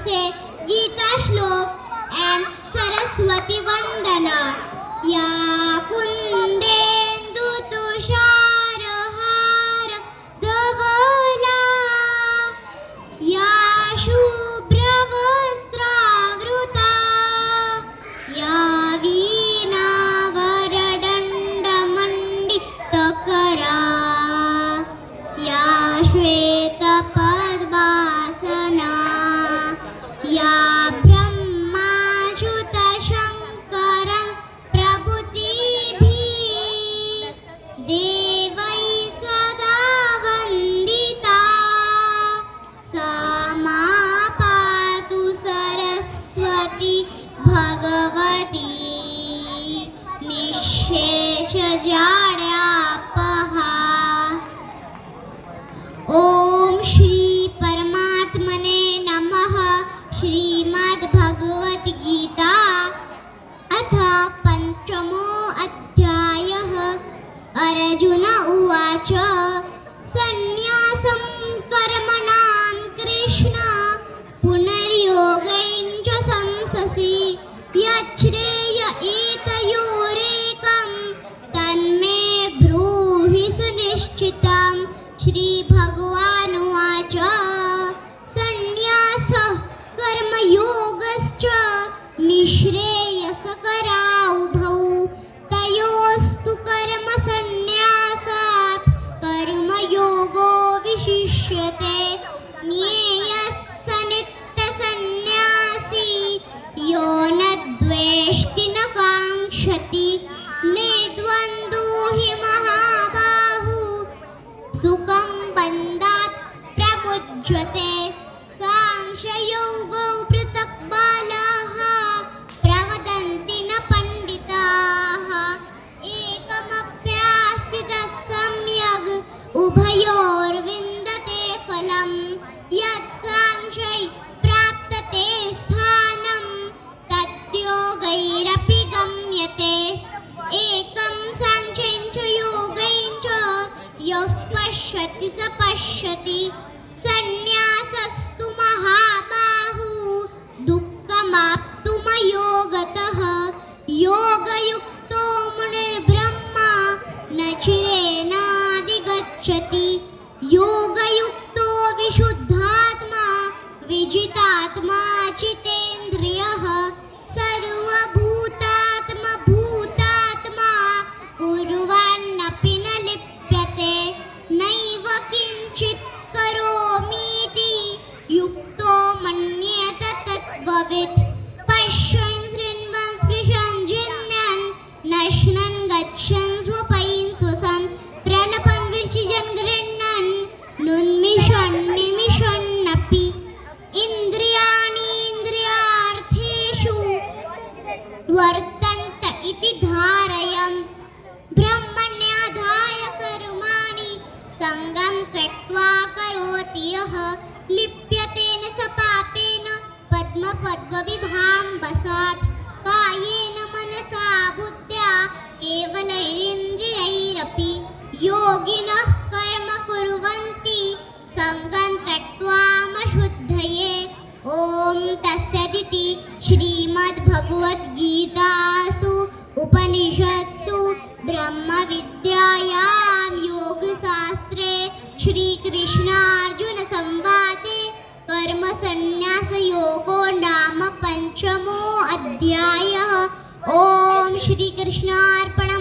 से गीता श्लोक and Saraswati Vandana. Ya kundendu tushar dhavala, ya shubhra vastravrita, ya veena varadanda manditokara, ya shweta padmasana, ya देवै सदा वन्दिता सा मा पातु सरस्वती भगवती निःशेषजाड्यापहा। ओम श्री परमात्मने नमः। श्रीमद्भगवद्गीता अथ पंचमो अध्यायः। अर्जुन उवाच सन्न्यासं कर्मणां कृष्ण पुनर्योगं च संससि यच्छ्रेय एतयोरेकं तन्मे ब्रूहि सुनिश्चितं। श्रीभगवानुवाच सन्न्यासः कर्मयोगश्च निःश्रेयसकरा उभौ तयोस्तु कर्म संन्यासात् कर्मयोगो विशिष्यते। ज्ञेयः स नित्यसन्न्यासी यो न द्वेष्टि न काङ्क्षति निर्द्वन्द्वो हि महाबाहो सुखं बन्धात् प्रमुच्यते। साङ्ख्ययोगो पृथक् बालाः प्रवदन्ति न पण्डिताः एकमप्यास्थितः सम्यग् उभयोर्विन्दते फलम्। यत्साङ्ख्यै प्राप्यते स्थानं तद्योगैरपि गम्यते। एकं साङ्ख्यं च योगं च यः पश्यति स पश्यति। सन्न्यासस्तु महाबाहो दुःखमाप्तुमयोगतः। योगयुक्तो मुनिर्ब्रह्मा न चिरेणाधिगच्छति। योगयुक्तो विशुद्धात्मा विजितात्मा चितेन्द्रियः। सर्वभूतात्मा भूतात्मा कुर्वन्नपि न लिप्यते। नैव किञ्चित् करोमीति युक्तो मन्यते तत्त्ववित्। पश्यन् शृण्वन् स्पृशन् जिन्यन् नश्नन् गच्छन् स्वपयन् स्वसन् प्रलपन् विसृजन् गृह्णन् नुन्मिषन् निमिषन्नपि। इन्द्रियाणि इन्द्रियार्थेषु वर्तन्त इति धारयन् ब्रह्मण्याधाय कर्माणि सङ्गं त्यक्त्वा करोति यः लिप्यतेन स पापेन पद्मपद्मविभाम्बसात्। कायेन मनसा बुद्ध्या केवलैरिन्द्रियैरपि योगिनः कर्म कुर्वन्ति सङ्गं त्यक्त्वामशुद्धये। ॐ तत्सदिति श्रीमद्भगवद्गीतासु उपनिषत्सु ब्रह्मविद्यायां योगशास्त्रे श्रीकृष्णार्जुनसंवादे कर्मसन्न्यासयोगो नाम पंचमो अध्यायः। ओम श्रीकृष्णार्पणम्।